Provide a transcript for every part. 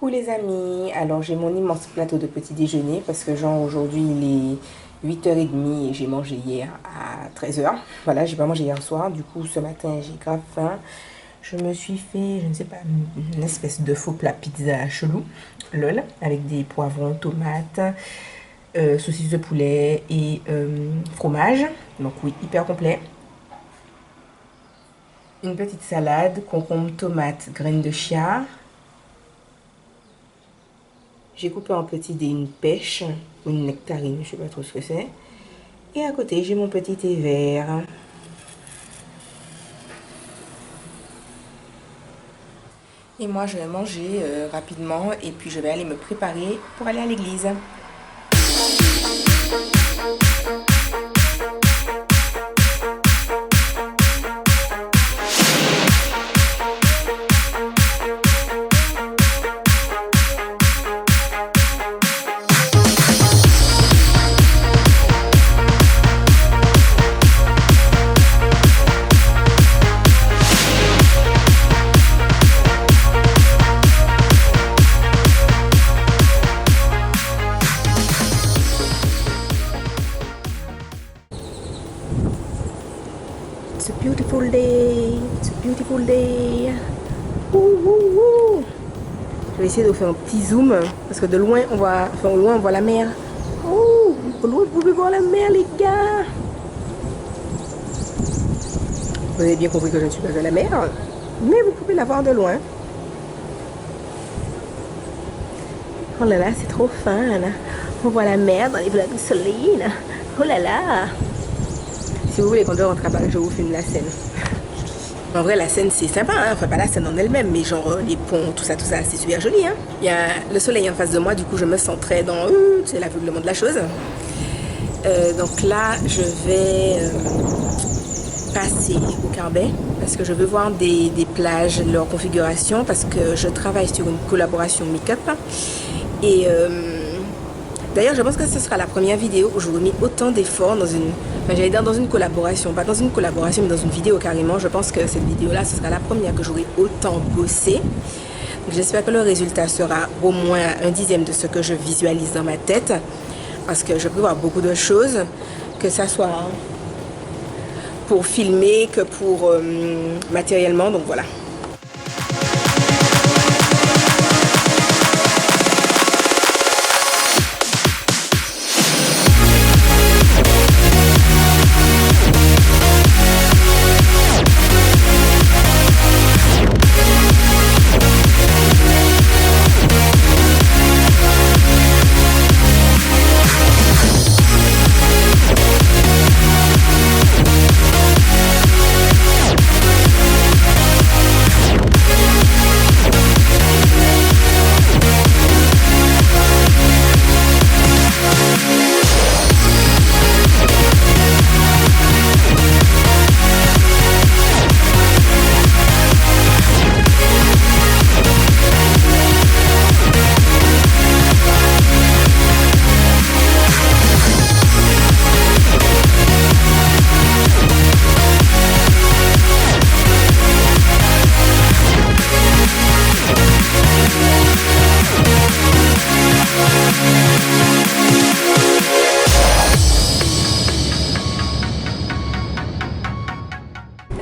Coucou les amis, alors j'ai mon immense plateau de petit déjeuner parce que genre aujourd'hui il est 8h30 et j'ai mangé hier à 13h. Voilà, j'ai pas mangé hier soir, du coup ce matin j'ai grave faim. Je me suis fait, je ne sais pas, une espèce de faux plat pizza chelou, lol, avec des poivrons, tomates, saucisses de poulet et fromage. Donc oui, hyper complet. Une petite salade, concombre, tomates, graines de chia. J'ai coupé en petits dés une pêche ou une nectarine, je sais pas trop ce que c'est. Et à côté, j'ai mon petit thé vert. Et moi, je vais manger rapidement et puis je vais aller me préparer pour aller à l'église. It's a beautiful day. It's a beautiful day. Ouh, ouh, ouh. Je vais essayer de faire un petit zoom parce que de loin on voit, enfin au loin on voit la mer. Oh, au loin vous pouvez voir la mer les gars. Vous avez bien compris que je ne suis pas à la mer, mais vous pouvez la voir de loin. Oh là là, c'est trop fin. On voit la mer dans les vlogs du soleil. Oh là là. Si vous voulez, quand je rentre à Paris, je vous filme la scène. En vrai, la scène, c'est sympa, hein. Enfin, pas la scène en elle-même, mais genre les ponts, tout ça, c'est super joli. Hein. Il y a le soleil en face de moi, du coup, je me sens très dans c'est l'aveuglement de la chose. Donc là, je vais passer au Carbet parce que je veux voir des plages, leur configuration, parce que je travaille sur une collaboration make-up. Et d'ailleurs, je pense que ce sera la première vidéo où j'aurai mis autant d'efforts dans une... Enfin, j'allais dire dans une collaboration, pas dans une collaboration, mais dans une vidéo carrément. Je pense que cette vidéo-là, ce sera la première que j'aurai autant bossé. J'espère que le résultat sera au moins un dixième de ce que je visualise dans ma tête. Parce que je peux voir beaucoup de choses, que ça soit pour filmer, que pour matériellement. Donc voilà.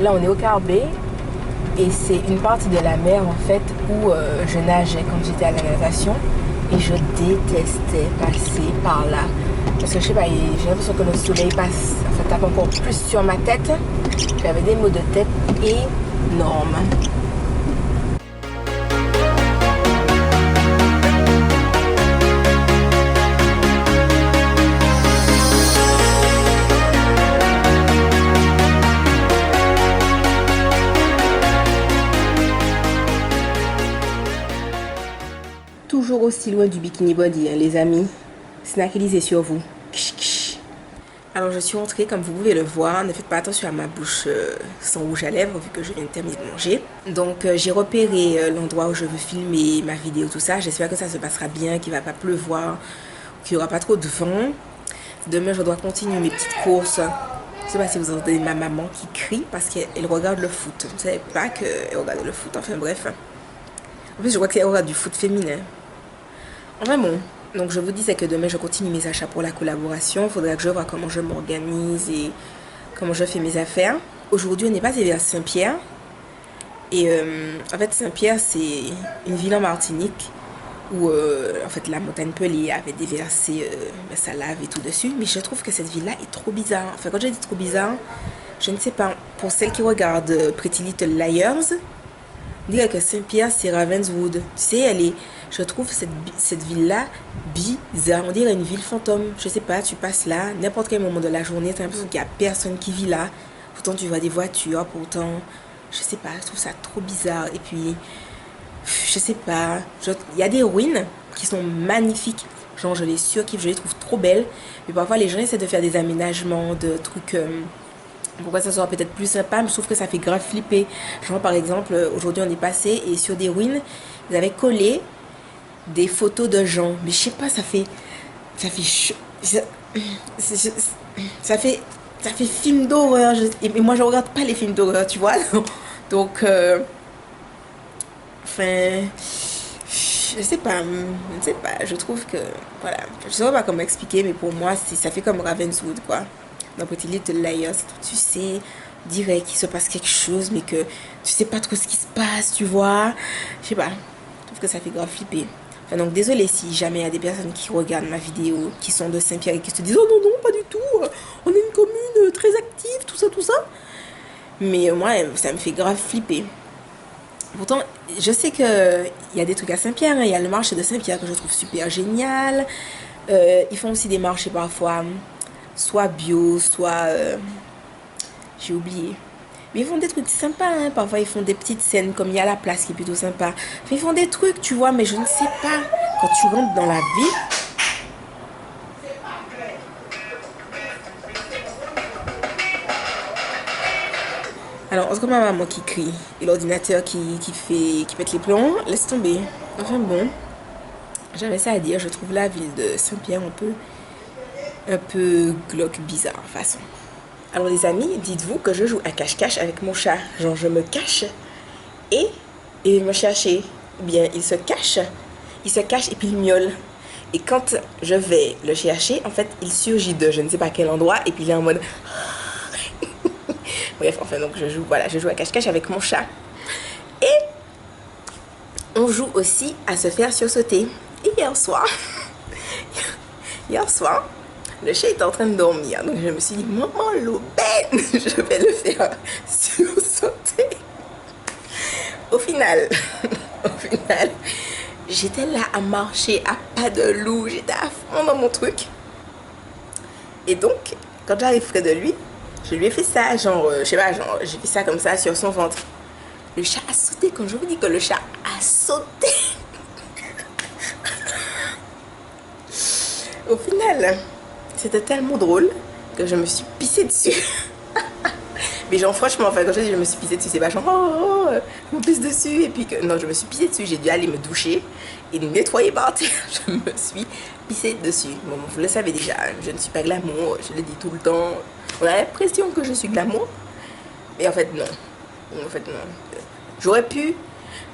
Là, on est au Carbet et c'est une partie de la mer en fait où je nageais quand j'étais à la natation et je détestais passer par là parce que je sais pas, j'ai l'impression que le soleil passe, ça tape encore plus sur ma tête. J'avais des maux de tête énormes. Toujours aussi loin du bikini body, hein, les amis. Snackalisez sur vous. Alors je suis rentrée, comme vous pouvez le voir. Ne faites pas attention à ma bouche sans rouge à lèvres vu que je viens de terminer de manger. Donc j'ai repéré l'endroit où je veux filmer ma vidéo, tout ça. J'espère que ça se passera bien, qu'il ne va pas pleuvoir, qu'il n'y aura pas trop de vent. Demain je dois continuer mes petites courses. Je ne sais pas si vous entendez ma maman qui crie parce qu'elle regarde le foot. Je ne savais pas qu'elle regarde le foot, enfin bref. En plus, je crois que c'est aura du foot féminin. Enfin bon, donc je vous disais que demain je continue mes achats pour la collaboration. Il faudra que je vois comment je m'organise et comment je fais mes affaires. Aujourd'hui, on n'est pas allé à Saint-Pierre. Et en fait, Saint-Pierre, c'est une ville en Martinique où en fait la montagne Pelée avait déversé sa lave et tout dessus. Mais je trouve que cette ville-là est trop bizarre. Enfin, quand je dis trop bizarre, je ne sais pas. Pour celles qui regardent Pretty Little Liars, on dirait que Saint-Pierre, c'est Ravenswood. Tu sais, je trouve cette ville-là bizarre. On dirait une ville fantôme. Je sais pas, tu passes là, n'importe quel moment de la journée, t'as l'impression qu'il n'y a personne qui vit là. Pourtant, tu vois des voitures, pourtant, je sais pas, je trouve ça trop bizarre. Et puis, je sais pas, il y a des ruines qui sont magnifiques. Genre, je les surkiffe, je les trouve trop belles. Mais parfois, les gens essaient de faire des aménagements, de trucs. Pourquoi ça sera peut-être plus sympa, mais je trouve que ça fait grave flipper. Genre, par exemple, aujourd'hui, on est passé et sur des ruines, ils avaient collé des photos de gens. Mais je sais pas, ça fait. Ça fait. Ça fait. Ça fait film d'horreur. Et moi, je regarde pas les films d'horreur, tu vois. Donc. Enfin. Je sais pas. Je sais pas. Je trouve que. Voilà. Je sais pas comment expliquer, mais pour moi, ça fait comme Ravenswood, quoi. Dans Pretty Little Liars, tu sais, dirait qu'il se passe quelque chose, mais que tu sais pas trop ce qui se passe, tu vois. Je sais pas. Je trouve que ça fait grave flipper. Enfin, donc, désolé si jamais il y a des personnes qui regardent ma vidéo, qui sont de Saint-Pierre et qui se disent oh non, non, pas du tout, on est une commune très active, tout ça, tout ça. Mais moi, ça me fait grave flipper. Pourtant, je sais qu'il y a des trucs à Saint-Pierre, hein. Il y a le marché de Saint-Pierre que je trouve super génial. Ils font aussi des marchés parfois, soit bio, soit. J'ai oublié. Mais ils font des trucs sympas, hein. Parfois, ils font des petites scènes, comme il y a la place qui est plutôt sympa. Enfin, ils font des trucs, tu vois, mais je ne sais pas. Quand tu rentres dans la ville. Alors, en tout cas, ma maman qui crie et l'ordinateur qui pète les plombs, laisse tomber. Enfin bon, j'avais ça à dire. Je trouve la ville de Saint-Pierre un peu glauque, bizarre, façon. Alors les amis, dites-vous que je joue à cache-cache avec mon chat. Genre je me cache et il me chercher. Ou bien il se cache et puis il miaule. Et quand je vais le chercher, en fait, il surgit de je ne sais pas quel endroit et puis il est en mode bref, enfin donc je joue à cache-cache avec mon chat. Et on joue aussi à se faire sursauter. Et hier soir, le chat était en train de dormir. Donc je me suis dit, maman l'aubaine, je vais le faire sursauter. Au final, j'étais là à marcher à pas de loup. J'étais à fond dans mon truc. Et donc, quand j'arrive près de lui, je lui ai fait ça, genre, je sais pas, genre, j'ai fait ça comme ça sur son ventre. Le chat a sauté. Quand je vous dis que le chat a sauté. Au final, c'était tellement drôle que je me suis pissée dessus. Mais genre franchement, enfin quand je dis je me suis pissée dessus, c'est pas genre je me pisse dessus et puis que non, je me suis pissée dessus, j'ai dû aller me doucher et me nettoyer par terre. Je me suis pissée dessus. Bon, vous le savez déjà, je ne suis pas glamour, je le dis tout le temps. On a l'impression que je suis glamour, mais en fait non. En fait non. J'aurais pu,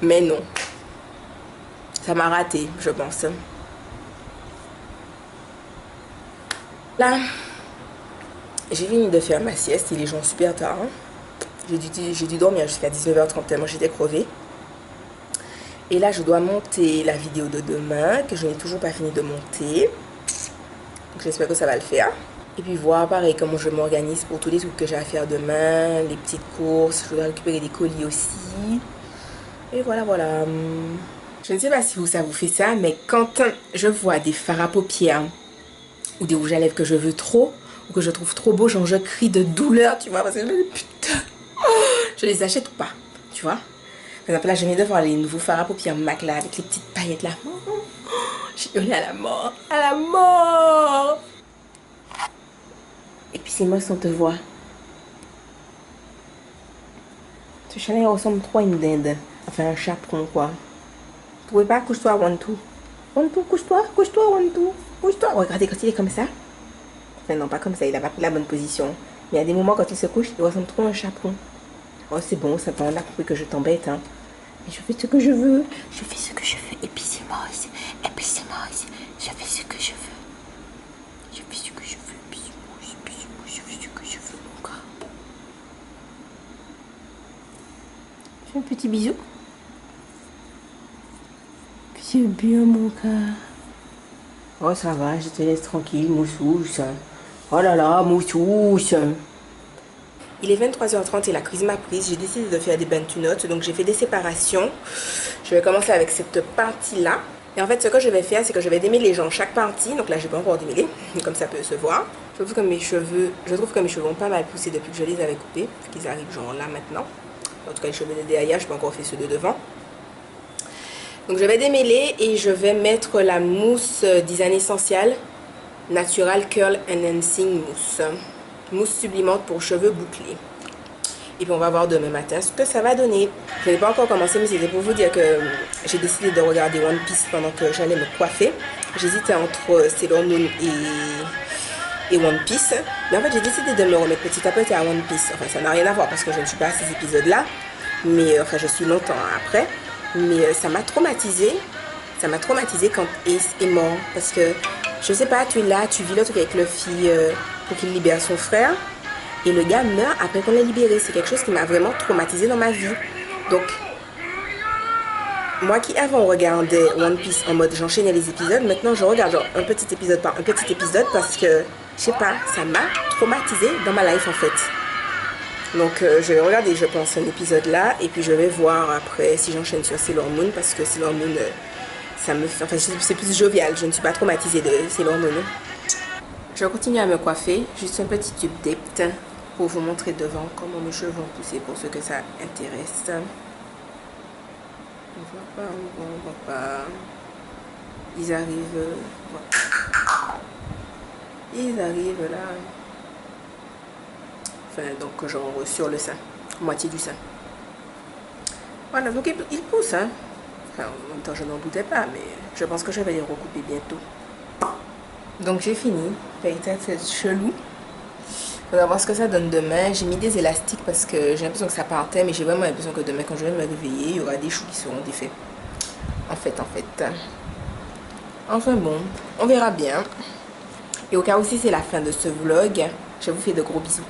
mais non. Ça m'a raté, je pense. Là, j'ai fini de faire ma sieste, il est genre super tard. Hein. J'ai dû dormir jusqu'à 19h30 tellement j'étais crevée. Et là, je dois monter la vidéo de demain, que je n'ai toujours pas fini de monter. Donc j'espère que ça va le faire. Et puis voir pareil comment je m'organise pour tous les trucs que j'ai à faire demain, les petites courses, je dois récupérer des colis aussi. Et voilà, voilà. Je ne sais pas si ça vous fait ça, mais quand je vois des fards à paupières ou des rouges à lèvres que je veux trop, ou que je trouve trop beau, genre je crie de douleur, tu vois, parce que je me dis putain, je les achète ou pas, tu vois. Par exemple, là, je viens de voir les nouveaux fards à paupières MAC là, avec les petites paillettes là. J'ai hurlé à la mort, à la mort. Et puis c'est moi sans te voir. Ce chalet ressemble trop à une dinde, enfin un chaperon quoi. Vous pouvez pas, couche-toi, one two. One two, couche-toi, one two. Couche-toi. Regardez quand il est comme ça. Enfin non, pas comme ça, il a pas pris la bonne position. Mais il y a des moments quand il se couche, il ressemble trop à un chaperon. Oh c'est bon, ça va, on a compris que je t'embête hein. Je fais ce que je veux. Je fais ce que je veux. Et puis c'est moi aussi. Et puis c'est moi aussi. Je fais ce que je veux. Je fais ce que je veux. Puis c'est moi aussi. Puis c'est moi. Je fais ce que je veux, mon gars. Fais un petit bisou. C'est bien, mon gars. Oh, ça va, je te laisse tranquille, moussouche. Oh là là, moussouche. Il est 23h30 et la crise m'a prise. J'ai décidé de faire des bentunotes, donc j'ai fait des séparations. Je vais commencer avec cette partie-là. Et en fait, ce que je vais faire, c'est que je vais démêler genre chaque partie. Donc là, je vais pas encore démêler, comme ça peut se voir. Je trouve que mes cheveux ont pas mal poussé depuis que je les avais coupés. Qu'ils arrivent genre là maintenant. En tout cas, les cheveux de derrière, je peux encore faire ceux de devant. Donc je vais démêler et je vais mettre la mousse Design Essential Natural Curl Enhancing Mousse. Mousse sublimante pour cheveux bouclés. Et puis on va voir demain matin ce que ça va donner. Je n'ai pas encore commencé, mais c'était pour vous dire que j'ai décidé de regarder One Piece pendant que j'allais me coiffer. J'hésitais entre Sailor Moon et One Piece. Mais en fait j'ai décidé de me remettre petit à petit à One Piece. Enfin ça n'a rien à voir parce que je ne suis pas à ces épisodes-là. Mais enfin je suis longtemps après. Mais ça m'a traumatisée. Ça m'a traumatisée quand Ace est mort. Parce que, je sais pas, tu es là, tu vis le truc avec Luffy pour qu'il libère son frère. Et le gars meurt après qu'on l'ait libéré. C'est quelque chose qui m'a vraiment traumatisée dans ma vie. Donc, moi qui avant regardais One Piece en mode j'enchaînais les épisodes, maintenant je regarde genre un petit épisode par un petit épisode parce que, je sais pas, ça m'a traumatisée dans ma life en fait. Donc je vais regarder, je pense, un épisode là et puis je vais voir après si j'enchaîne sur Sailor Moon parce que Sailor Moon, ça me fait, enfin c'est plus jovial, je ne suis pas traumatisée de Sailor Moon. Je vais continuer à me coiffer, juste un petit tube depth pour vous montrer devant comment mes cheveux vont pousser pour ceux que ça intéresse. On voit pas. Ils arrivent, ils arrivent là. Enfin, donc genre sur le sein, moitié du sein. Voilà, donc il pousse, hein. Enfin, en même temps, je n'en doutais pas, mais je pense que je vais les recouper bientôt. Donc j'ai fini. Peut-être c'est chelou. On va voir ce que ça donne demain. J'ai mis des élastiques parce que j'ai l'impression que ça partait, mais j'ai vraiment l'impression que demain, quand je vais me réveiller, il y aura des choux qui seront défaits. En fait. Enfin bon, on verra bien. Et au cas où si c'est la fin de ce vlog, je vous fais de gros bisous.